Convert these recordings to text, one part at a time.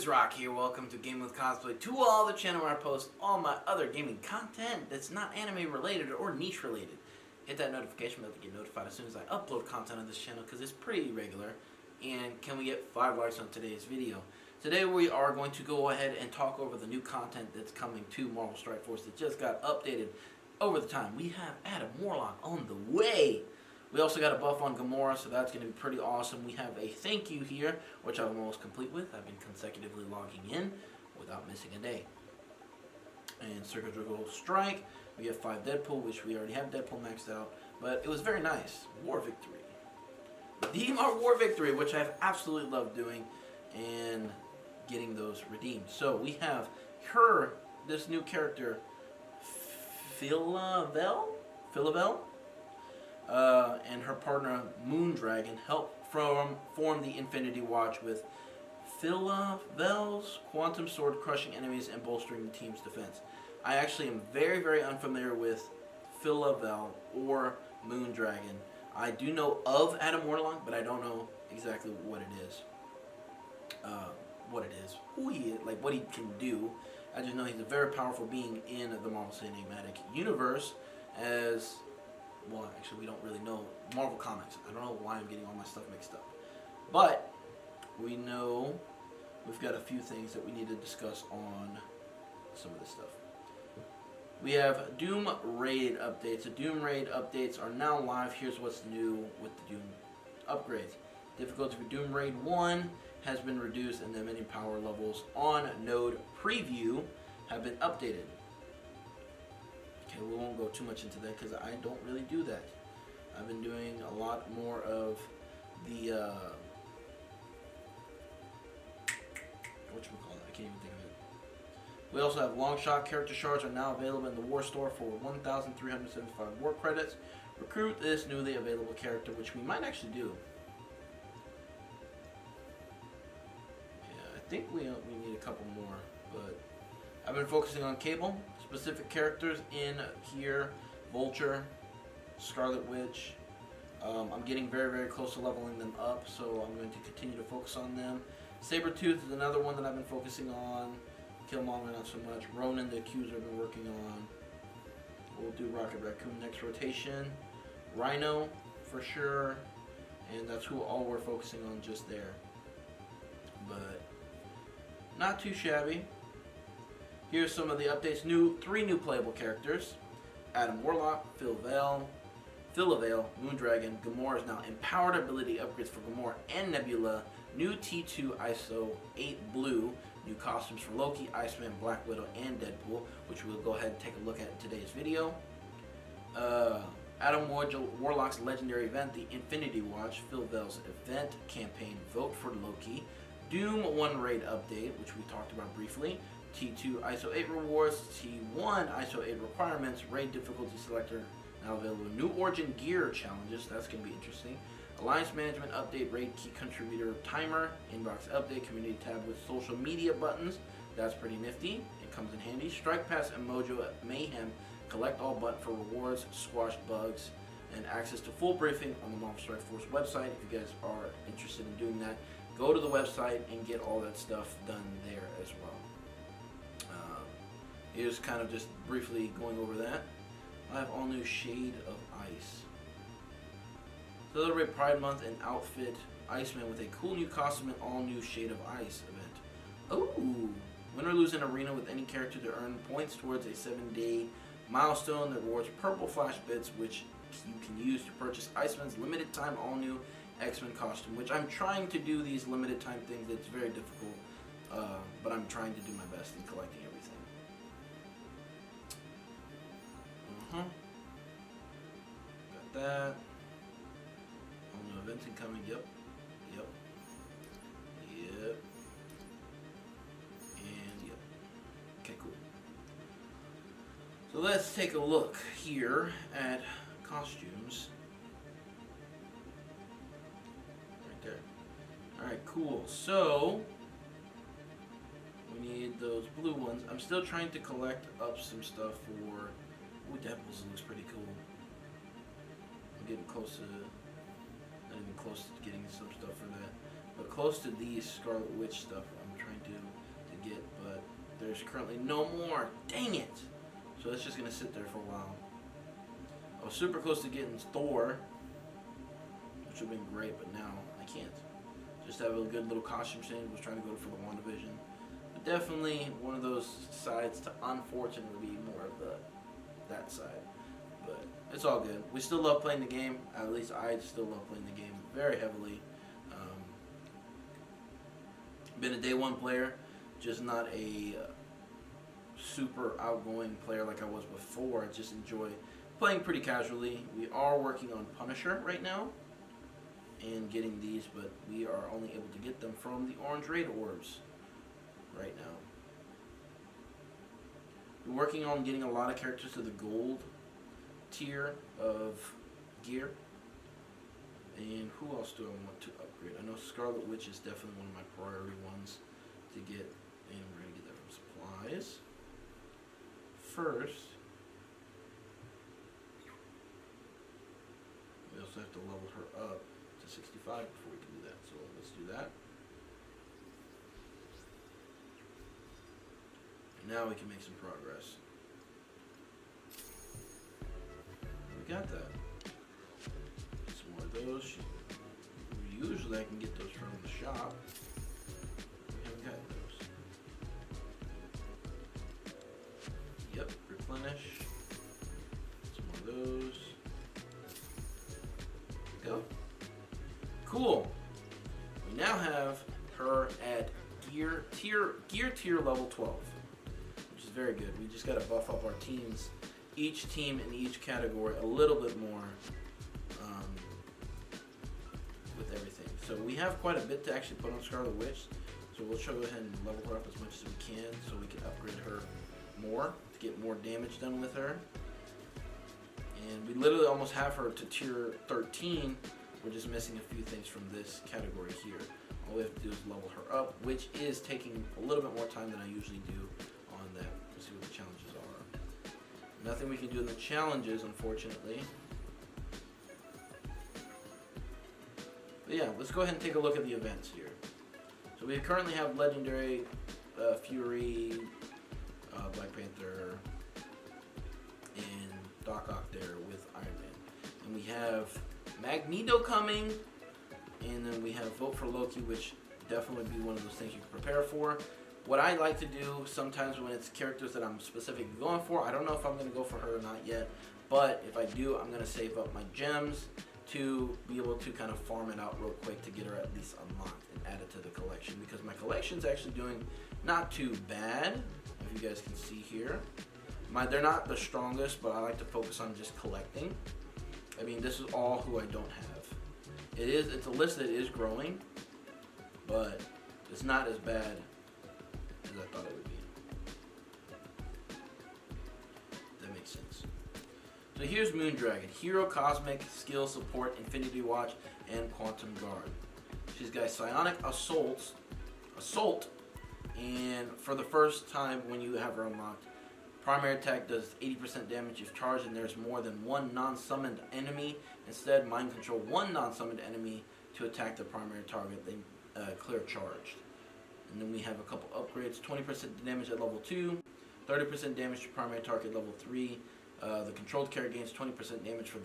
ReactWithRocky here. Welcome to Gaming with Cosplay, to all the channel where I post all my other gaming content that's not anime related or niche related. Hit that notification bell to get notified as soon as I upload content on this channel because it's pretty regular. And can we get 5 likes on today's video? Today we are going to go ahead and talk over the new content that's coming to Marvel Strike Force that just got updated over the time. We have Adam Warlock on the way. We also got a buff on Gamora, so that's going to be pretty awesome. We have a thank you here, which I'm almost complete with. I've been consecutively logging in without missing a day. And Surgical Strike, we have 5 Deadpool, which we already have Deadpool maxed out. But it was very nice. War Victory. Redeem our War Victory, which I've absolutely loved doing, and getting those redeemed. So we have her, this new character, Philavel? And her partner Moondragon help form the Infinity Watch with Philavel's Quantum Sword crushing enemies and bolstering the team's defense. I actually am very, very unfamiliar with Philavel or Moondragon. I do know of Adam Warlock, but I don't know exactly what it is. Who he is, like what he can do. I just know he's a very powerful being in the Marvel Cinematic Universe as... Well, actually, we don't really know Marvel Comics. I don't know why I'm getting all my stuff mixed up. But we know we've got a few things that we need to discuss on some of this stuff. We have Doom Raid updates. The Doom Raid updates are now live. Here's what's new with the Doom upgrades. Difficulty for Doom Raid 1 has been reduced, and the many power levels on Node Preview have been updated. Okay, we won't go too much into that because I don't really do that. I've been doing a lot more of the whatchamacallit, I can't even think of it. We also have long shot character shards are now available in the War Store for 1,375 war credits. Recruit this newly available character, which we might actually do. Yeah, I think we need a couple more, but I've been focusing on Cable. Specific characters in here: Vulture, Scarlet Witch. I'm getting very, very close to leveling them up, so I'm going to continue to focus on them. Sabretooth is another one that I've been focusing on. Killmonger not so much. Ronan the Accuser I've been working on. We'll do Rocket Raccoon next rotation. Rhino for sure, and that's who all we're focusing on just there. But not too shabby. Here's some of the updates. 3 new playable characters. Adam Warlock, Philavel, Moondragon. Gamora is now empowered ability upgrades for Gamora and Nebula. New T2 ISO 8 Blue. New costumes for Loki, Iceman, Black Widow, and Deadpool, which we'll go ahead and take a look at in today's video. Adam Warlock's legendary event, the Infinity Watch. Philavel's event campaign, Vote for Loki. Doom 1 raid update, which we talked about briefly. T2 ISO 8 rewards, T1 ISO 8 requirements, raid difficulty selector now available. New Origin gear challenges, that's going to be interesting. Alliance management update, raid key contributor timer, inbox update, community tab with social media buttons, that's pretty nifty, it comes in handy. Strike Pass and Mojo Mayhem, collect all button for rewards, squash bugs, and access to full briefing on the Marvel Strike Force website. If you guys are interested in doing that, go to the website and get all that stuff done there as well. Here's kind of just briefly going over that. I have all new Shade of Ice. Celebrate Pride Month and outfit Iceman with a cool new costume and all new Shade of Ice event. Ooh! Win or lose an arena with any character to earn points towards a 7-day milestone that rewards purple flash bits, which you can use to purchase Iceman's limited time all new X-Men costume, which I'm trying to do these limited time things. It's very difficult, but I'm trying to do my best in collecting everything. Got that. All new events incoming. Yep. And yep. Okay, cool. So let's take a look here at costumes. Right there. Alright, cool. So we need those blue ones. I'm still trying to collect up some stuff for... Ooh, Deadpool looks pretty cool. I'm getting close to... Not even close to getting some stuff for that. But close to these Scarlet Witch stuff, I'm trying to There's currently no more. Dang it! So it's just gonna sit there for a while. I was super close to getting Thor, which would have been great, but now I can't. Just have a good little costume change. Was trying to go for the WandaVision, but definitely one of those sides to unfortunately be more of that side. But it's all good. We still love playing the game. At least I still love playing the game very heavily. Been a day one player, just not a super outgoing player like I was before. I just enjoy playing pretty casually. We are working on Punisher right now and getting these, but we are only able to get them from the orange raid orbs right now. We're working on getting a lot of characters to the gold tier of gear. And who else do I want to upgrade? I know Scarlet Witch is definitely one of my priority ones to get, and we're going to get that from supplies. First, we also have to level her up to 65 before we can do that. So let's do that. And now we can make some progress. We got that. Those usually I can get those from the shop. We haven't got those. Yep, replenish. Some more of those. There we go. Cool. We now have her at gear tier level 12, which is very good. We just got to buff up our teams, each team in each category a little bit more. With everything. So we have quite a bit to actually put on Scarlet Witch. So we'll go ahead and level her up as much as we can so we can upgrade her more to get more damage done with her. And we literally almost have her to tier 13. We're just missing a few things from this category here. All we have to do is level her up, which is taking a little bit more time than I usually do on that. Let's see what the challenges are. Nothing we can do in the challenges, unfortunately. But yeah, let's go ahead and take a look at the events here. So we currently have Legendary, Fury, Black Panther, and Doc Ock there with Iron Man. And we have Magneto coming, and then we have Vote for Loki, which definitely would be one of those things you can prepare for. What I like to do sometimes when it's characters that I'm specifically going for, I don't know if I'm going to go for her or not yet, but if I do, I'm going to save up my gems to be able to kind of farm it out real quick to get her at least unlocked and add it to the collection, because my collection's actually doing not too bad, if you guys can see here. They're not the strongest, but I like to focus on just collecting. I mean, this is all who I don't have. It's a list that is growing, but it's not as bad as I thought it would be. That makes sense. So here's Moondragon, Hero, Cosmic, Skill, Support, Infinity Watch, and Quantum Guard. She's got Psionic Assault, and for the first time when you have her unlocked, primary attack does 80% damage if charged and there's more than one non-summoned enemy. Instead, Mind Control one non-summoned enemy to attack the primary target, then clear charged. And then we have a couple upgrades, 20% damage at level 2, 30% damage to primary target level 3. The controlled character gains 20% damage for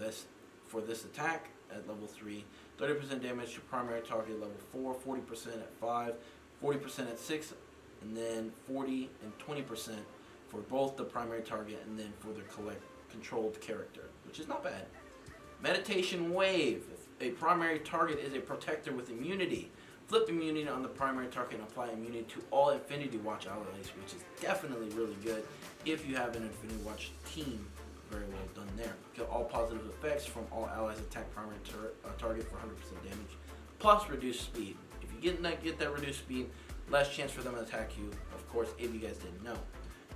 this attack at level 3, 30% damage to primary target level 4, 40% at 5, 40% at 6, and then 40 and 20% for both the primary target and then for the controlled character, which is not bad. Meditation Wave. A primary target is a protector with immunity. Flip immunity on the primary target and apply immunity to all Infinity Watch allies, which is definitely really good if you have an Infinity Watch team. Very well done there. Get all positive effects from all allies attack primary target for 100% damage, plus reduced speed. If you get that reduced speed, less chance for them to attack you, of course, if you guys didn't know.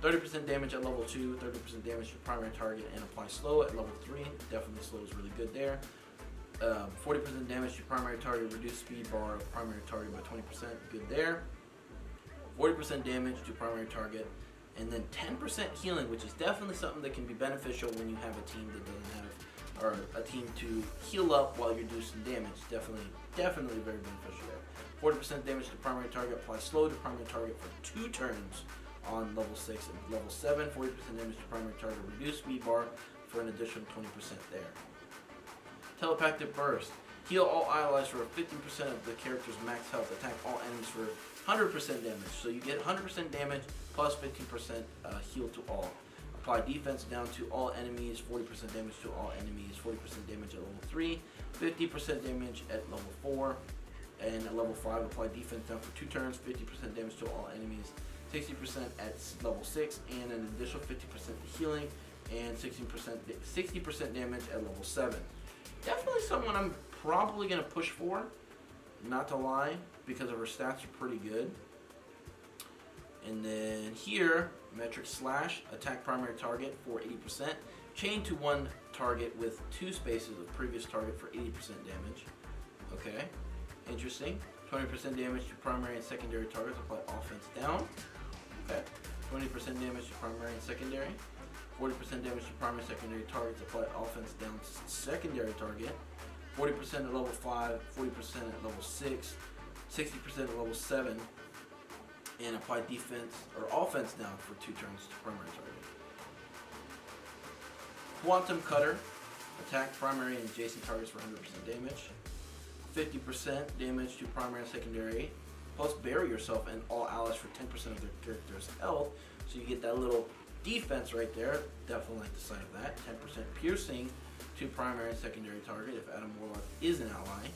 30% damage at level 2, 30% damage to primary target, and apply slow at level 3. Definitely slow is really good there. 40% damage to primary target, reduce speed bar of primary target by 20%, good there. 40% damage to primary target, and then 10% healing, which is definitely something that can be beneficial when you have a team that doesn't have, or a team to heal up while you're doing some damage. Definitely very beneficial there. 40% damage to primary target, apply slow to primary target for 2 turns on level 6 and level 7. 40% damage to primary target, reduced speed bar for an additional 20% there. Telepathic Burst. Heal all allies for 15% of the character's max health. Attack all enemies for 100% damage. So you get 100% damage plus 15% heal to all. Apply defense down to all enemies, 40% damage to all enemies, 40% damage at level 3, 50% damage at level 4, and at level 5 apply defense down for 2 turns, 50% damage to all enemies, 60% at level 6, and an additional 50% healing, and 60% damage at level 7. Definitely someone I'm probably going to push for, not to lie, because of her stats are pretty good. And then here, Metric Slash, attack primary target for 80%, chain to one target with 2 spaces of previous target for 80% damage. Okay, interesting. 20% damage to primary and secondary targets, apply offense down. Okay, 20% damage to primary and secondary. 40% damage to primary and secondary targets, apply offense down to secondary target. 40% at level 5, 40% at level 6, 60% at level 7, and apply defense or offense down for 2 turns to primary target. Quantum Cutter, attack primary and adjacent targets for 100% damage. 50% damage to primary and secondary, plus bury yourself and all allies for 10% of their character's health. So you get that little defense right there. Definitely like the sight of that. 10% piercing to primary and secondary target if Adam Warlock is an ally.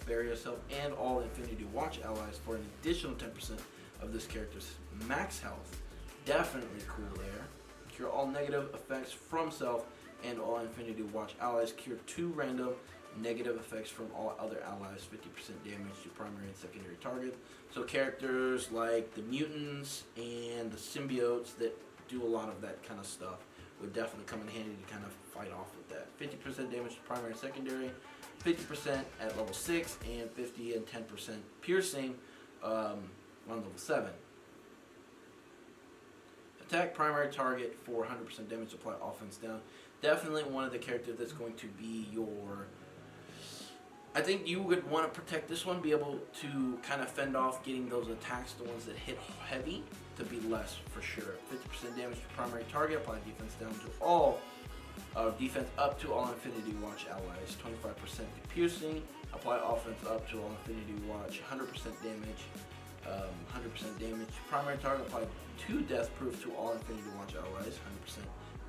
Bury yourself and all Infinity Watch allies for an additional 10% of this character's max health. Definitely cool there. Cure all negative effects from self and all Infinity Watch allies. Cure 2 random negative effects from all other allies. 50% damage to primary and secondary target. So characters like the mutants and the symbiotes that do a lot of that kind of stuff would definitely come in handy to kind of fight off with that. 50% damage to primary and secondary, 50% at level 6, and 50 and 10% piercing on level 7. Attack primary target for 100% damage, apply offense down. Definitely one of the characters that's going to be your... I think you would want to protect this one, be able to kind of fend off getting those attacks, the ones that hit heavy, to be less for sure. 50% damage to primary target, apply defense down to all, defense up to all Infinity Watch allies. 25% to piercing, apply offense up to all Infinity Watch. 100% damage, 100% damage to primary target, apply 2 death proof to all Infinity Watch allies. 100%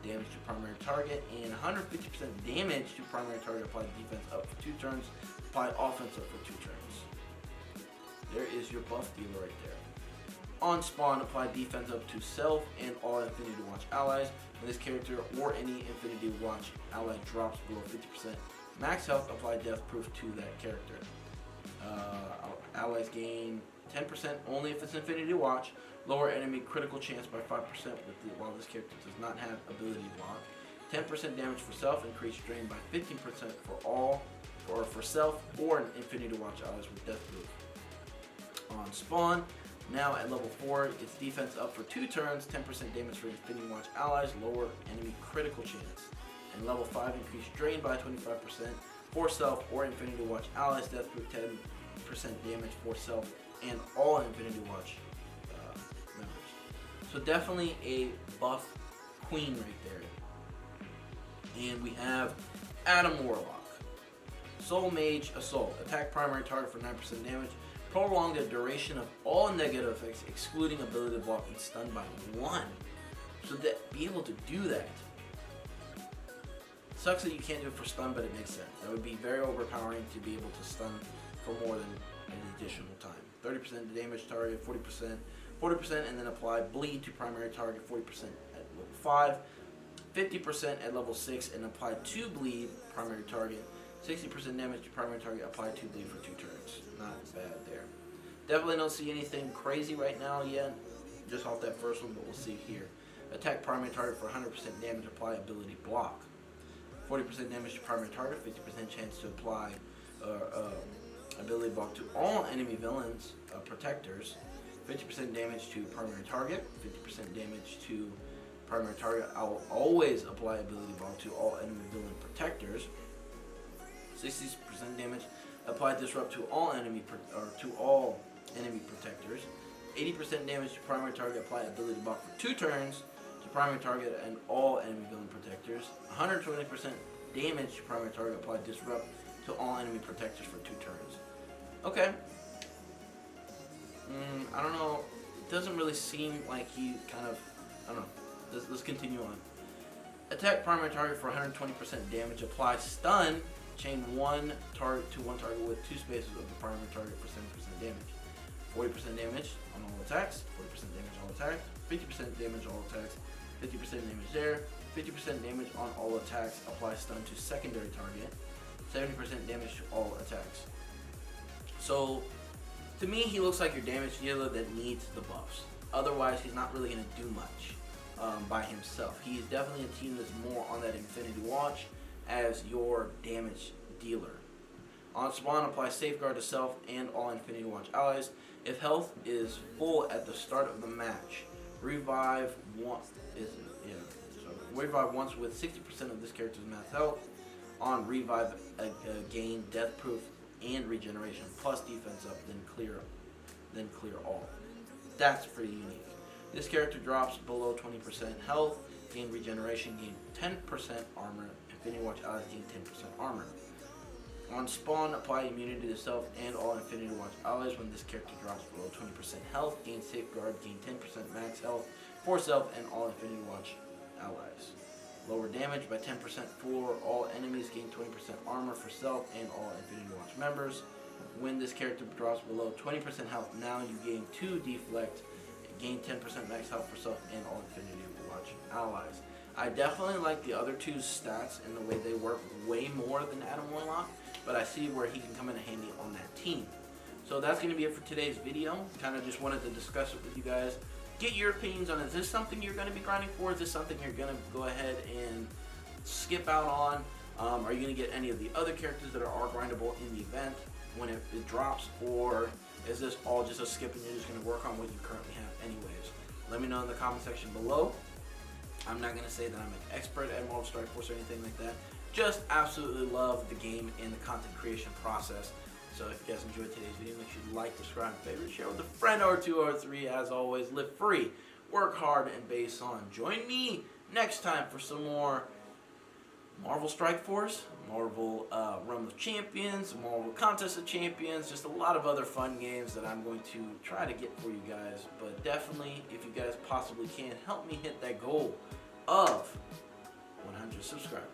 damage to primary target, and 150% damage to primary target, apply defense up for 2 turns, apply offense up for 2 turns. There is your buff dealer right there. On spawn, apply defense up to self and all Infinity Watch allies. When this character or any Infinity Watch ally drops below 50% max health, apply death proof to that character. Allies gain 10% only if it's Infinity Watch. Lower enemy critical chance by 5% while this character does not have ability block. 10% damage for self, increase drain by 15% for all, or for self or an Infinity Watch allies with death proof. On spawn, now at level 4, its defense up for 2 turns, 10% damage for Infinity Watch allies, lower enemy critical chance. And level 5, increase drain by 25% for self or Infinity Watch allies, death proof 10% damage for self and all Infinity Watch members. So definitely a buff queen right there. And we have Adam Warlock. Soul Mage Assault. Attack primary target for 9% damage. Prolong the duration of all negative effects, excluding ability block and stun by 1. So that be able to do that. Sucks that you can't do it for stun, but it makes sense. That would be very overpowering to be able to stun for more than an additional time. 30% damage target, 40%, and then apply bleed to primary target, 40% at level 5, 50% at level 6, and apply 2 bleed primary target, 60% damage to primary target, apply 2 bleed for 2 turns. Not bad there. Definitely don't see anything crazy right now yet, just off that first one, but we'll see here. Attack primary target for 100% damage, apply ability block. 40% damage to primary target, 50% chance to apply ability block to all enemy villains, protectors. 50% damage to primary target, 50% damage to primary target. I'll always apply ability block to all enemy villain protectors. 60% damage, apply disrupt to all enemy protectors. 80% damage to primary target, apply ability buff for 2 turns to primary target and all enemy villain protectors. 120% damage to primary target, apply disrupt to all enemy protectors for 2 turns. Okay. I don't know. It doesn't really seem like he kind of, I don't know. Let's continue on. Attack primary target for 120% damage, apply stun, chain one target to one target with 2 spaces of the primary target for 70% damage. 40% damage on all attacks, 40% damage on all attacks, 50% damage on all attacks, 50% damage there, 50% damage on all attacks, apply stun to secondary target, 70% damage to all attacks. So, to me, he looks like your damage dealer that needs the buffs. Otherwise, he's not really going to do much by himself. He's definitely a team that's more on that Infinity Watch as your damage dealer. On spawn, apply Safeguard to self and all Infinity Watch allies. If health is full at the start of the match, revive once with 60% of this character's max health. On revive, gain death proof and regeneration plus defense up, then clear all. That's pretty unique. This character drops below 20% health, gain regeneration, gain 10% armor. Infinity Watch allies gain 10% armor. On spawn, apply immunity to self and all Infinity Watch allies when this character drops below 20% health, gain safeguard, gain 10% max health for self and all Infinity Watch allies. Lower damage by 10% for all enemies, gain 20% armor for self and all Infinity Watch members. When this character drops below 20% health, now you gain 2 deflect, gain 10% max health for self and all Infinity Watch allies. I definitely like the other 2's stats and the way they work way more than Adam Warlock, but I see where he can come in handy on that team. So that's going to be it for today's video. Kind of just wanted to discuss it with you guys. Get your opinions on it. Is this something you're going to be grinding for? Is this something you're going to go ahead and skip out on? Are you going to get any of the other characters that are grindable in the event when it drops? Or is this all just a skip and you're just going to work on what you currently have anyways? Let me know in the comment section below. I'm not going to say that I'm an expert at Marvel Strike Force or anything like that. Just absolutely love the game and the content creation process. So if you guys enjoyed today's video, make sure you like, subscribe, favorite, share with a friend or 2 or 3. As always, live free, work hard, and base on. Join me next time for some more Marvel Strike Force, Marvel Realm of Champions, Marvel Contest of Champions, just a lot of other fun games that I'm going to try to get for you guys. But definitely, if you guys possibly can, help me hit that goal of 100 subscribers.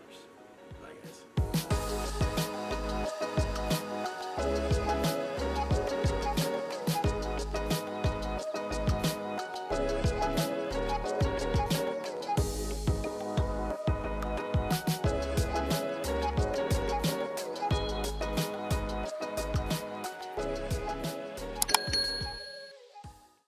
Bye guys.